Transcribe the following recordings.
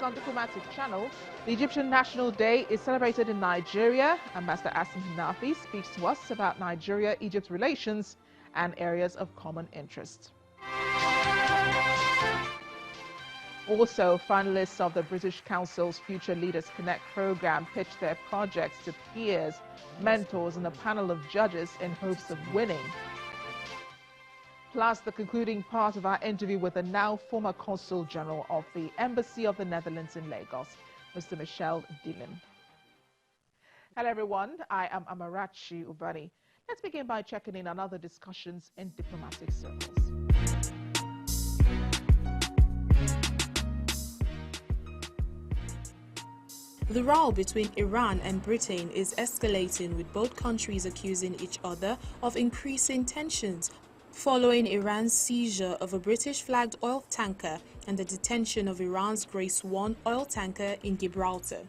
on Diplomatic Channel. The Egyptian National Day is celebrated in Nigeria. Ambassador Asim Hinafi speaks to us about Nigeria-Egypt relations and areas of common interest. Also, finalists of the British Council's Future Leaders Connect program pitched their projects to peers, mentors, and a panel of judges in hopes of winning. Plus, the concluding part of our interview with the now former Consul General of the Embassy of the Netherlands in Lagos, Mr. Michel Dillon. Hello, everyone. I am Amarachi Ubani. Let's begin by checking in on other discussions in diplomatic circles. The row between Iran and Britain is escalating, with both countries accusing each other of increasing tensions following Iran's seizure of a British-flagged oil tanker and the detention of Iran's Grace 1 oil tanker in Gibraltar.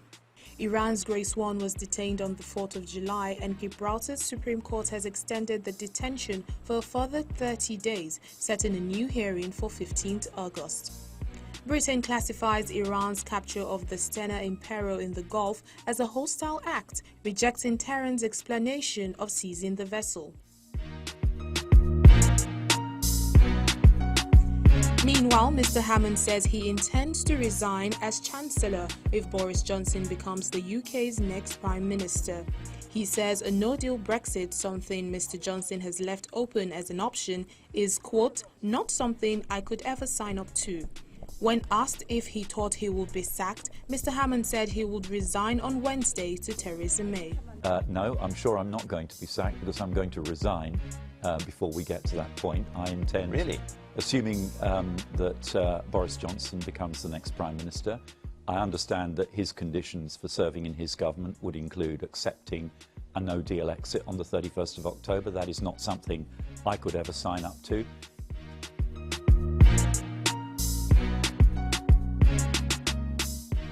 Iran's Grace 1 was detained on the 4th of July, and Gibraltar's Supreme Court has extended the detention for a further 30 days, setting a new hearing for 15th August. Britain classifies Iran's capture of the Stena Impero in the Gulf as a hostile act, rejecting Tehran's explanation of seizing the vessel. Meanwhile, Mr. Hammond says he intends to resign as Chancellor if Boris Johnson becomes the UK's next Prime Minister. He says a no-deal Brexit, something Mr. Johnson has left open as an option, is, quote, not something I could ever sign up to. When asked if he thought he would be sacked, Mr. Hammond said he would resign on Wednesday to Theresa May. No, I'm sure I'm not going to be sacked because I'm going to resign before we get to that point. I intend, really? Assuming that Boris Johnson becomes the next Prime Minister, I understand that his conditions for serving in his government would include accepting a no-deal exit on the 31st of October. That is not something I could ever sign up to.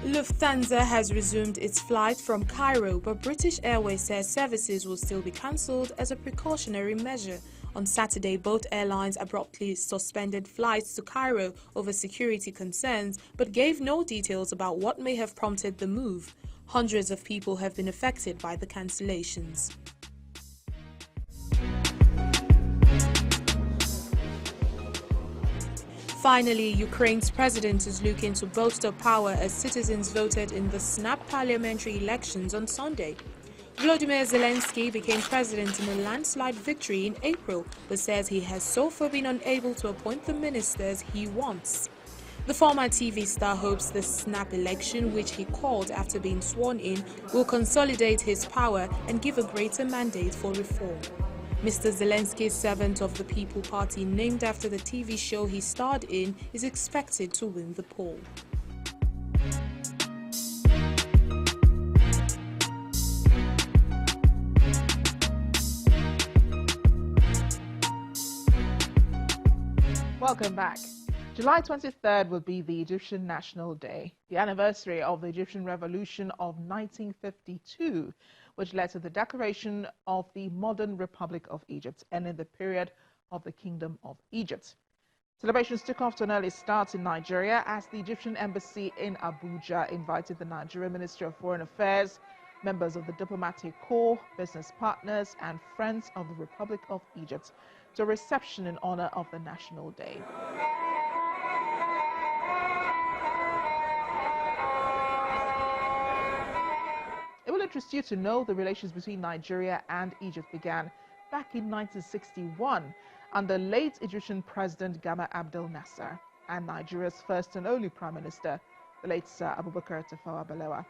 Lufthansa has resumed its flight from Cairo, but British Airways says services will still be cancelled as a precautionary measure. On Saturday, both airlines abruptly suspended flights to Cairo over security concerns, but gave no details about what may have prompted the move. Hundreds of people have been affected by the cancellations. Finally, Ukraine's president is looking to bolster power as citizens voted in the snap parliamentary elections on Sunday. Volodymyr Zelensky became president in a landslide victory in April, but says he has so far been unable to appoint the ministers he wants. The former TV star hopes the snap election, which he called after being sworn in, will consolidate his power and give a greater mandate for reform. Mr. Zelensky's Servant of the People Party, named after the TV show he starred in, is expected to win the poll. Welcome back. July 23rd will be the Egyptian National Day, the anniversary of the Egyptian Revolution of 1952, which led to the declaration of the modern Republic of Egypt, ending the period of the Kingdom of Egypt. Celebrations took off to an early start in Nigeria as the Egyptian Embassy in Abuja invited the Nigerian Ministry of Foreign Affairs, members of the diplomatic corps, business partners, and friends of the Republic of Egypt to a reception in honor of the National Day. It will interest you to know the relations between Nigeria and Egypt began back in 1961 under late Egyptian President Gamal Abdel Nasser and Nigeria's first and only Prime Minister, the late Sir Abubakar Tafawa Balewa.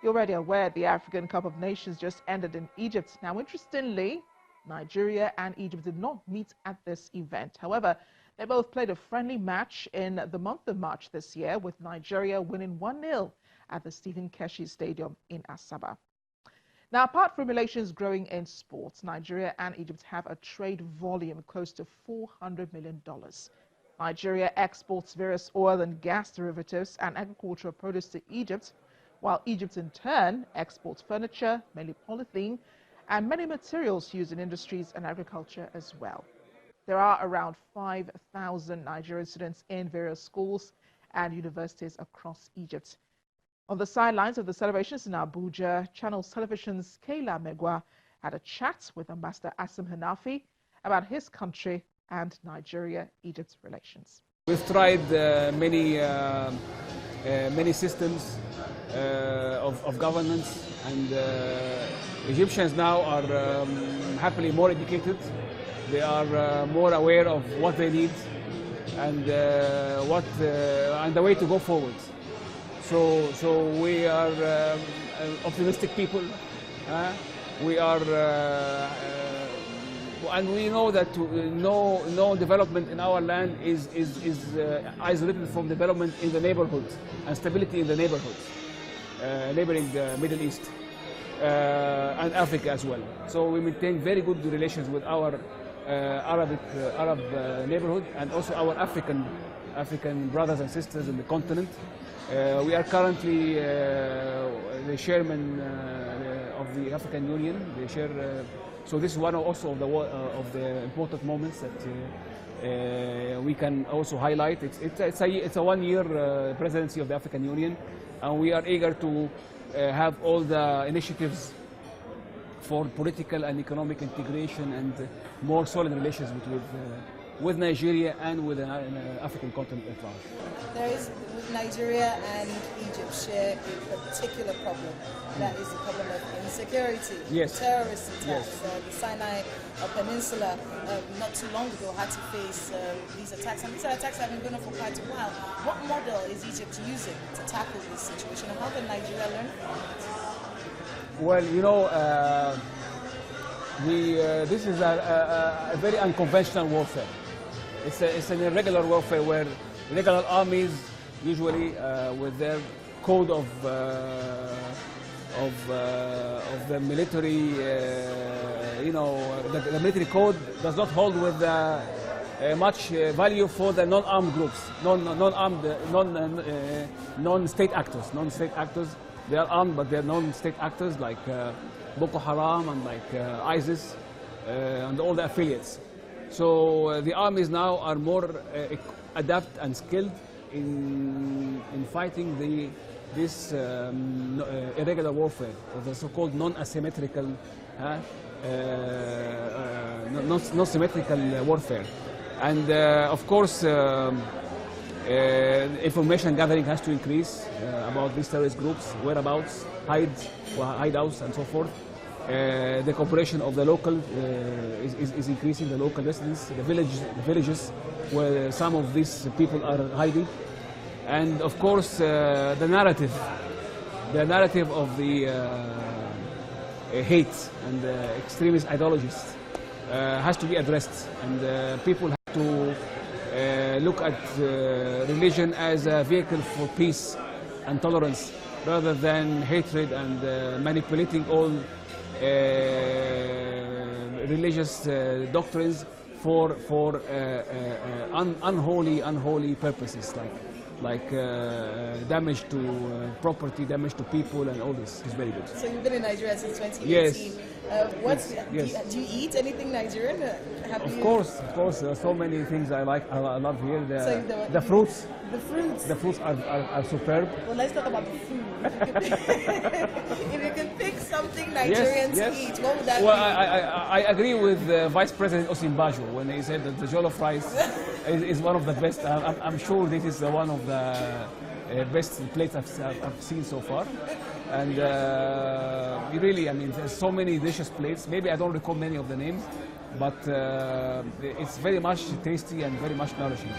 You're already aware the African Cup of Nations just ended in Egypt. Now, interestingly, Nigeria and Egypt did not meet at this event. However, they both played a friendly match in the month of March this year, with Nigeria winning 1-0 at the Stephen Keshi Stadium in Asaba. Now, apart from relations growing in sports, Nigeria and Egypt have a trade volume close to $400 million. Nigeria exports various oil and gas derivatives and agricultural produce to Egypt, while Egypt in turn exports furniture, mainly polythene, and many materials used in industries and agriculture as well. There are around 5,000 Nigerian students in various schools and universities across Egypt. On the sidelines of the celebrations in Abuja, Channels Television's Kayla Megwa had a chat with Ambassador Asim Hanafi about his country and Nigeria-Egypt relations. We've tried many systems of governance, and Egyptians now are happily more educated. They are more aware of what they need and and the way to go forward. So we are optimistic people. We are, and we know that no development in our land is isolated from development in the neighborhood and stability in the neighborhoods, neighboring the Middle East and Africa as well. So we maintain very good relations with our Arab neighborhood and also our African brothers and sisters in the continent. We are currently the chairman of the African Union. They share, so this is one also of the important moments that we can also highlight. It's a one-year presidency of the African Union, and we are eager to have all the initiatives for political and economic integration and more solid relations with Nigeria and with the African continent at large. There is, with Nigeria and Egypt, share a particular problem. That is the problem of insecurity, yes. Terrorist attacks. Yes. The Sinai Peninsula, not too long ago, had to face these attacks. And these are attacks that have been going on for quite a while. What model is Egypt using to tackle this situation? And how can Nigeria learn from it? Well, you know, this is a very unconventional warfare. It's an irregular warfare where regular armies, usually with their code of the military, the military code does not hold with much value for the non-armed groups, non-state actors. Non-state actors, they are armed, but they are non-state actors like Boko Haram and like ISIS and all the affiliates. So the armies now are more adept and skilled in fighting this irregular warfare, or the so-called non-asymmetrical, non-symmetrical warfare. And of course, information gathering has to increase about these terrorist groups, whereabouts, hideouts, and so forth. The cooperation of the local is increasing, the local residents, the villages where some of these people are hiding. And of course, the narrative of the hate and extremist ideologies has to be addressed, and people have to look at religion as a vehicle for peace and tolerance, rather than hatred and manipulating all religious doctrines for unholy purposes, like damage to property, damage to people, and all this is very good. So you've been in Nigeria since 2018. Yes. Do you eat anything Nigerian? Of course. There are so many things I like. I love here. The fruits. The fruits are superb. Well, let's talk about the food. If you could pick something Nigerian to eat, what would that be? Well, I agree with Vice President Osinbajo when he said that the jollof rice is one of the best. I'm sure this is one of the best plates I've seen so far. And really, I mean, there's so many delicious plates. Maybe I don't recall many of the names, but it's very much tasty and very much nourishing.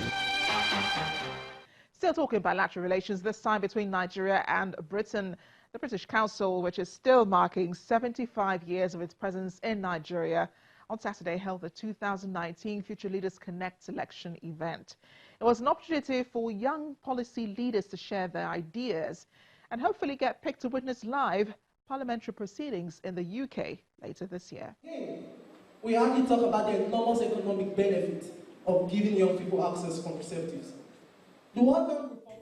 Still talking bilateral relations, this time between Nigeria and Britain. The British Council, which is still marking 75 years of its presence in Nigeria, on Saturday held the 2019 Future Leaders Connect election event. It was an opportunity for young policy leaders to share their ideas and hopefully get picked to witness live parliamentary proceedings in the UK later this year. We hardly talk about the enormous economic benefit of giving young people access to contraceptives.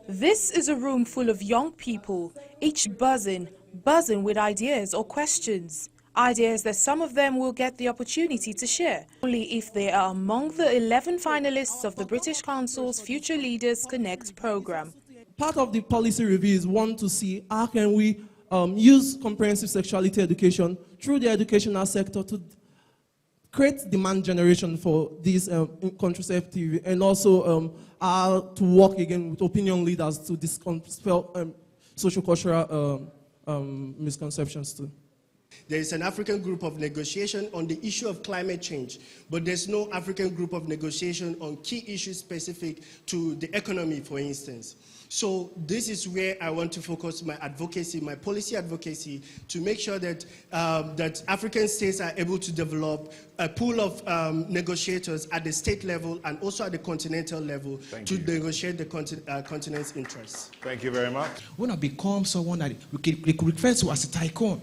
This is a room full of young people, each buzzing with ideas or questions. Ideas that some of them will get the opportunity to share, only if they are among the 11 finalists of the British Council's Future Leaders Connect programme. part of the policy review is to see how can we use comprehensive sexuality education through the educational sector to create demand generation for these contraceptive, and also how to work again with opinion leaders to dispel social-cultural misconceptions too. There is an African group of negotiation on the issue of climate change, but there's no African group of negotiation on key issues specific to the economy, for instance. So this is where I want to focus my advocacy, my policy advocacy, to make sure that, that African states are able to develop a pool of negotiators at the state level and also at the continental level to negotiate the continent's interests. Thank you very much. When I become someone that we could refer to as a tycoon,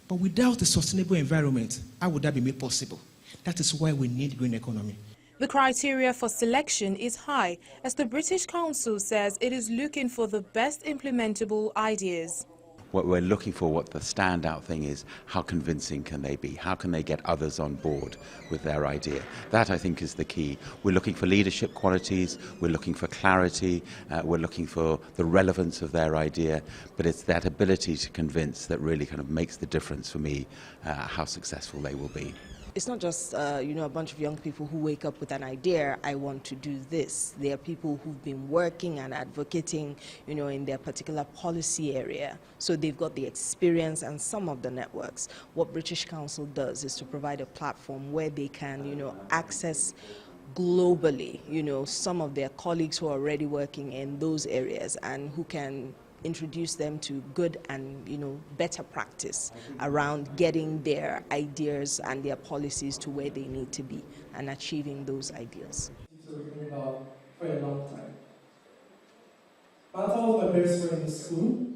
but without a sustainable environment, how would that be made possible? That is why we need green economy. The criteria for selection is high, as the British Council says it is looking for the best implementable ideas. What we're looking for, what the standout thing is, how convincing can they be? How can they get others on board with their idea? That, I think, is the key. We're looking for leadership qualities, we're looking for clarity, we're looking for the relevance of their idea, but it's that ability to convince that really kind of makes the difference for me, how successful they will be. It's not just a bunch of young people who wake up with an idea, I want to do this. There are people who've been working and advocating, in their particular policy area. So they've got the experience and some of the networks. What British Council does is to provide a platform where they can, access globally, some of their colleagues who are already working in those areas and who can introduce them to good and better practice around getting their ideas and their policies to where they need to be and achieving those ideals. For a long time. Martha was my best friend in school.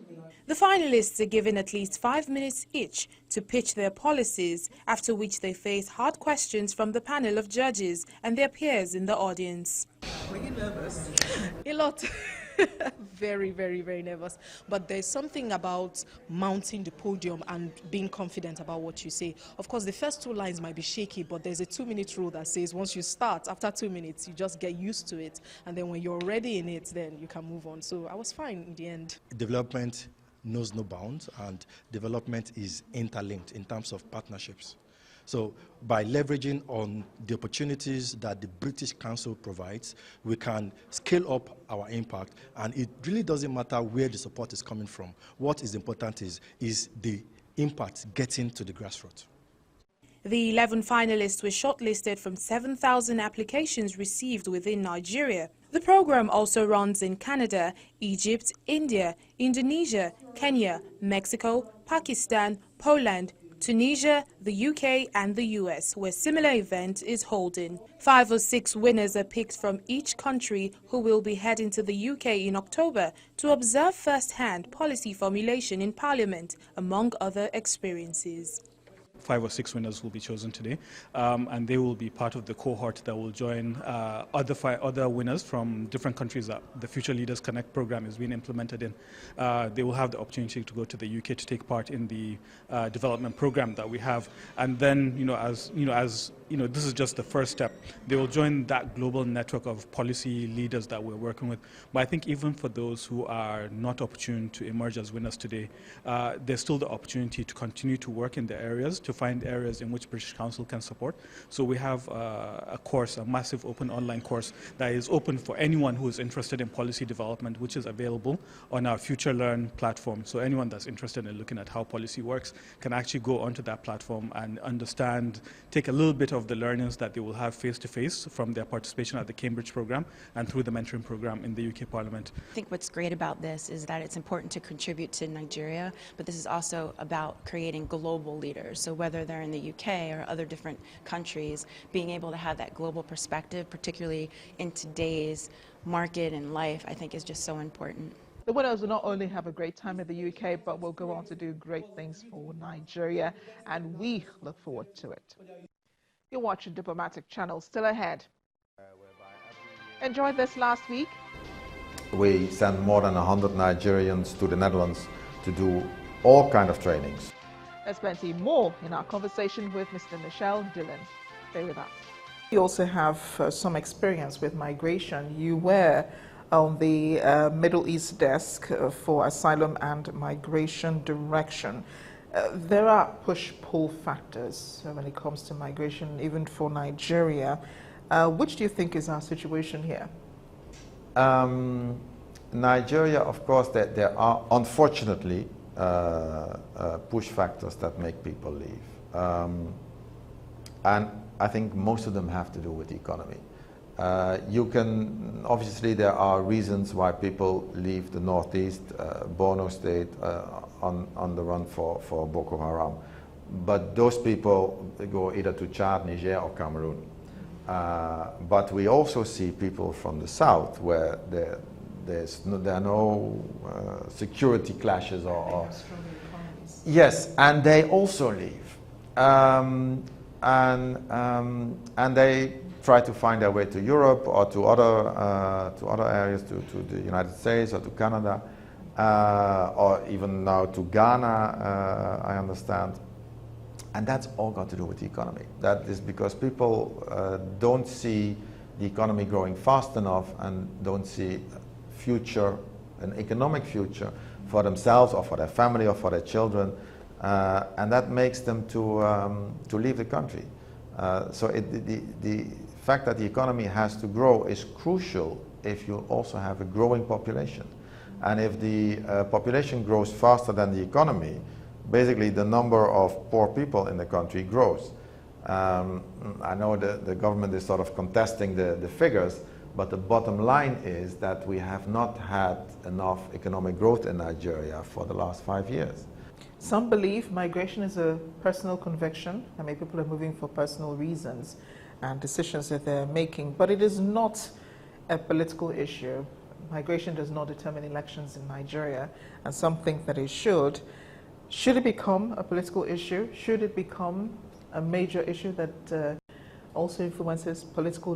The finalists are given at least 5 minutes each to pitch their policies, after which they face hard questions from the panel of judges and their peers in the audience. Were you nervous? A lot. Very, very, very nervous. But there's something about mounting the podium and being confident about what you say. Of course, the first 2 lines might be shaky, but there's a 2-minute rule that says once you start, after 2 minutes, you just get used to it. And then when you're already in it, then you can move on. So I was fine in the end. Development knows no bounds, and development is interlinked in terms of partnerships. So by leveraging on the opportunities that the British Council provides, we can scale up our impact, and it really doesn't matter where the support is coming from. What is important is the impact getting to the grassroots. The 11 finalists were shortlisted from 7,000 applications received within Nigeria. The program also runs in Canada, Egypt, India, Indonesia, Kenya, Mexico, Pakistan, Poland, Tunisia, the UK and the US, where similar event is holding. 5 or 6 winners are picked from each country who will be heading to the UK in October to observe first-hand policy formulation in Parliament, among other experiences. 5 or 6 winners will be chosen today, and they will be part of the cohort that will join other winners from different countries that the Future Leaders Connect program is being implemented in. They will have the opportunity to go to the UK to take part in the development program that we have, and then this is just the first step. They will join that global network of policy leaders that we're working with. But I think even for those who are not opportune to emerge as winners today, there's still the opportunity to continue to work in the areas, to find areas in which British Council can support. So we have a course, a massive open online course that is open for anyone who is interested in policy development, which is available on our Future Learn platform. So anyone that's interested in looking at how policy works can actually go onto that platform and understand, take a little bit of the learnings that they will have face-to-face from their participation at the Cambridge program and through the mentoring program in the UK Parliament. I think what's great about this is that it's important to contribute to Nigeria, but this is also about creating global leaders. So whether they're in the UK or other different countries, being able to have that global perspective, particularly in today's market and life, I think is just so important. The winners will not only have a great time in the UK, but will go on to do great things for Nigeria, and we look forward to it. You're watching Diplomatic Channel, still ahead. Enjoyed this last week? We sent more than 100 Nigerians to the Netherlands to do all kinds of trainings. There's plenty more in our conversation with Mr. Michel Dillon. Stay with us. You also have some experience with migration. You were on the Middle East desk for asylum and migration direction. There are push-pull factors when it comes to migration, even for Nigeria. Which do you think is our situation here? Nigeria, of course, there are unfortunately push factors that make people leave. And I think most of them have to do with the economy. Obviously there are reasons why people leave the Northeast, Borno State, on the run for Boko Haram. But those people go either to Chad, Niger or Cameroon. But we also see people from the South where there are no security clashes or yes, and they also leave. And they try to find their way to Europe or to other areas, to the United States or to Canada, or even now to Ghana, I understand. And that's all got to do with the economy. That is because people don't see the economy growing fast enough and don't see an economic future for themselves or for their family or for their children. And that makes them to leave the country. So the fact that the economy has to grow is crucial if you also have a growing population. And if the population grows faster than the economy, basically the number of poor people in the country grows. I know the government is sort of contesting the figures, but the bottom line is that we have not had enough economic growth in Nigeria for the last 5 years. Some believe migration is a personal conviction. I mean, people are moving for personal reasons and decisions that they're making, but it is not a political issue. Migration does not determine elections in Nigeria, and some think that it should. Should it become a political issue? Should it become a major issue that also influences political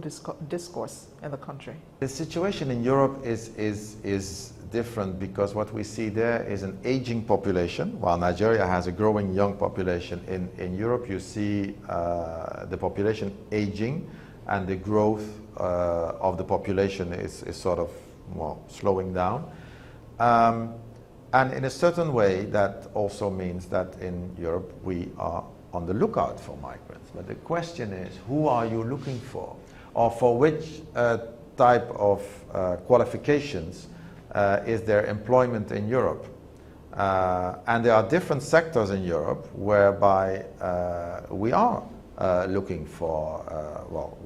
discourse in the country? The situation in Europe is different because what we see there is an aging population. While Nigeria has a growing young population, in Europe you see the population aging and the growth of the population is sort of slowing down. And in a certain way that also means that in Europe we are on the lookout for migrants. But the question is, who are you looking for? Or for which type of qualifications is there employment in Europe? And there are different sectors in Europe whereby we are looking for,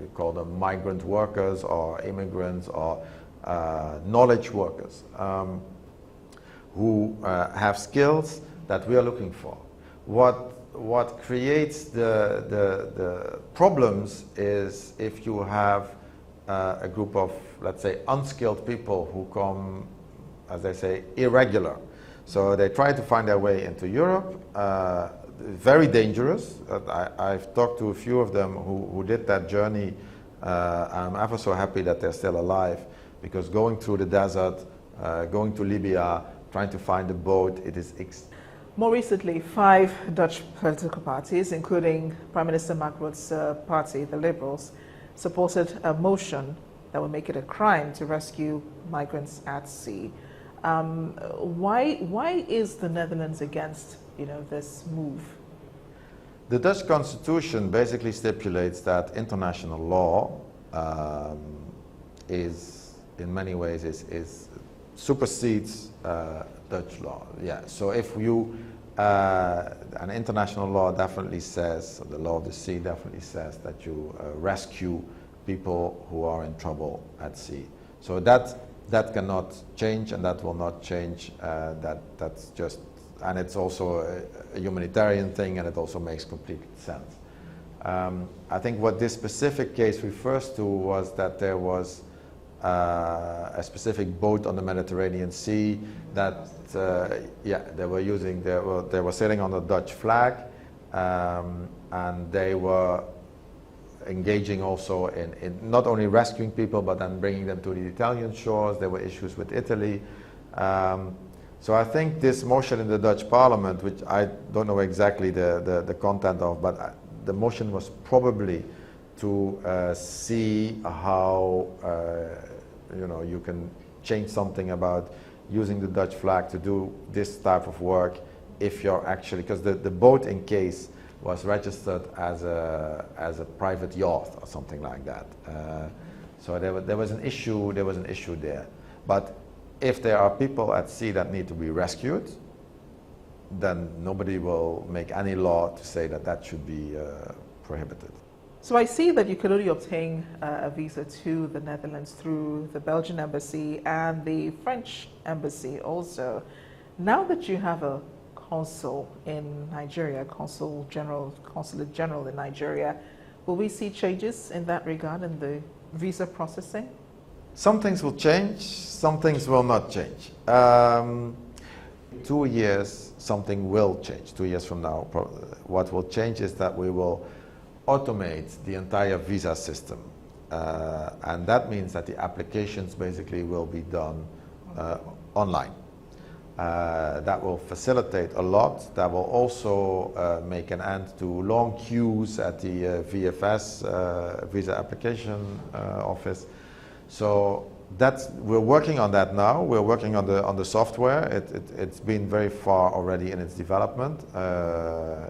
we call them migrant workers or immigrants or knowledge workers who have skills that we are looking for. What creates the problems is if you have a group of, let's say, unskilled people who come, as they say, irregular. So they try to find their way into Europe, very dangerous. I've talked to a few of them who did that journey. I'm ever so happy that they're still alive, because going through the desert, going to Libya, trying to find a boat, it is More recently, 5 Dutch political parties, including Prime Minister Mark Rutte's party, the Liberals, supported a motion that would make it a crime to rescue migrants at sea. Why is the Netherlands against, this move? The Dutch constitution basically stipulates that international law in many ways supersedes Dutch law. Yeah. So if you an international law definitely says, the law of the sea definitely says that you rescue people who are in trouble at sea. So that cannot change, and that will not change. That's just, and it's also a humanitarian thing, and it also makes complete sense. I think what this specific case refers to was that there was a specific boat on the Mediterranean Sea that they were sailing on the Dutch flag, and they were engaging also in not only rescuing people but then bringing them to the Italian shores. There were issues with Italy. So I think this motion in the Dutch Parliament, which I don't know exactly the content of, but the motion was probably to see how you can change something about using the Dutch flag to do this type of work if you're actually, because the boat in case was registered as a private yacht or something like that. So there was an issue there. But if there are people at sea that need to be rescued, then nobody will make any law to say that that should be prohibited. So I see that you could only obtain a visa to the Netherlands through the Belgian embassy and the French embassy also. Now that you have a consul in Nigeria, consulate general in Nigeria, will we see changes in that regard in the visa processing? Some things will change, some things will not change. 2 years, something will change. 2 years from now, what will change is that we will automate the entire visa system. And that means that the applications basically will be done online. That will facilitate a lot. That will also make an end to long queues at the VFS, Visa Application Office. So we're working on that now. We're working on the software. It's been very far already in its development.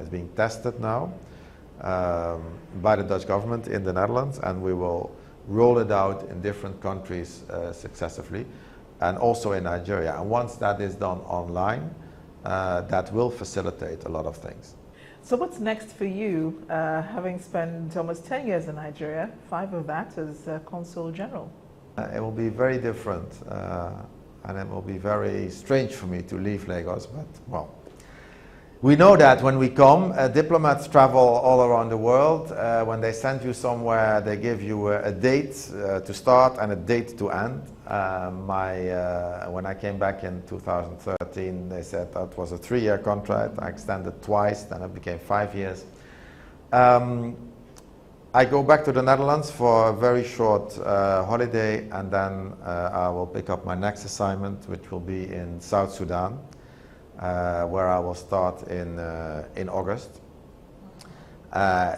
It's being tested now by the Dutch government in the Netherlands, and we will roll it out in different countries successively, and also in Nigeria. And once that is done online, that will facilitate a lot of things. So what's next for you, having spent almost 10 years in Nigeria, 5 of that as Consul General? It will be very different, and it will be very strange for me to leave Lagos, but well, we know that when we come, diplomats travel all around the world. When they send you somewhere, they give you a date to start and a date to end. When I came back in 2013, they said that was a 3-year contract. I extended twice, then it became 5 years. I go back to the Netherlands for a very short holiday, and then I will pick up my next assignment, which will be in South Sudan, where I will start in August.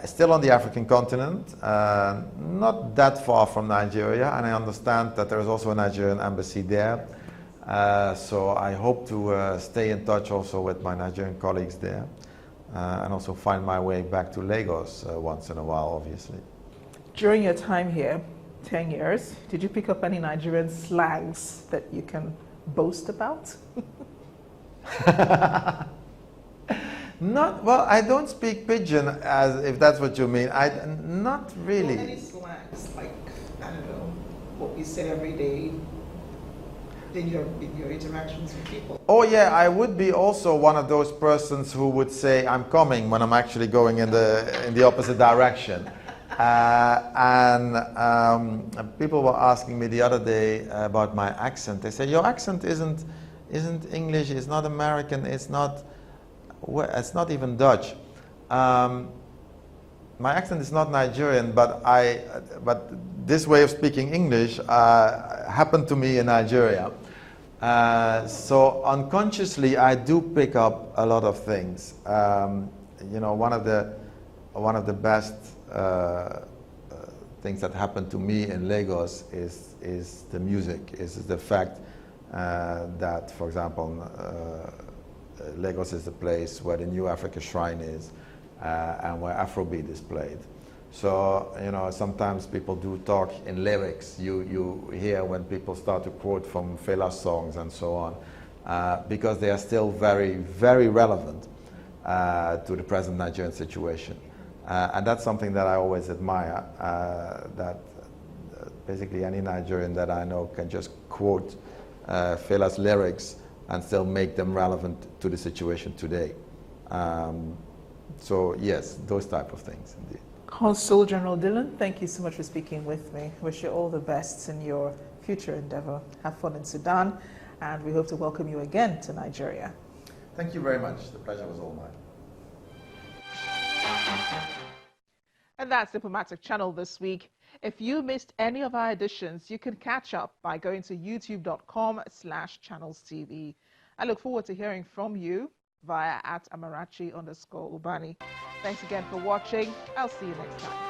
Still on the African continent, not that far from Nigeria, and I understand that there is also a Nigerian embassy there. So I hope to stay in touch also with my Nigerian colleagues there, and also find my way back to Lagos once in a while, obviously. During your time here, 10 years, did you pick up any Nigerian slangs that you can boast about? Not well. I don't speak pidgin, as if that's what you mean. Not really. Any slangs, like, I don't know, what we say every day in your interactions with people? Oh yeah, I would be also one of those persons who would say I'm coming when I'm actually going in the opposite direction. People were asking me the other day about my accent. They said, your accent isn't English, it's not American, it's not even Dutch. My accent is not Nigerian, but this way of speaking English happened to me in Nigeria. So unconsciously, I do pick up a lot of things. You know, one of the best things that happened to me in Lagos is the music. Is the fact that, for example, Lagos is the place where the New Africa Shrine is, and where Afrobeat is played. So, you know, sometimes people do talk in lyrics. You hear when people start to quote from Fela songs and so on, because they are still very, very relevant to the present Nigerian situation. And that's something that I always admire, that basically any Nigerian that I know can just quote Fela's lyrics and still make them relevant to the situation today. So yes, those type of things indeed. Consul General Dillon, thank you so much for speaking with me. Wish you all the best in your future endeavor. Have fun in Sudan, and we hope to welcome you again to Nigeria. Thank you very much. The pleasure was all mine. And that's Diplomatic Channel this week. If you missed any of our editions, you can catch up by going to youtube.com/channelstv. I look forward to hearing from you via @Amarachi_Ubani. Thanks again for watching. I'll see you next time.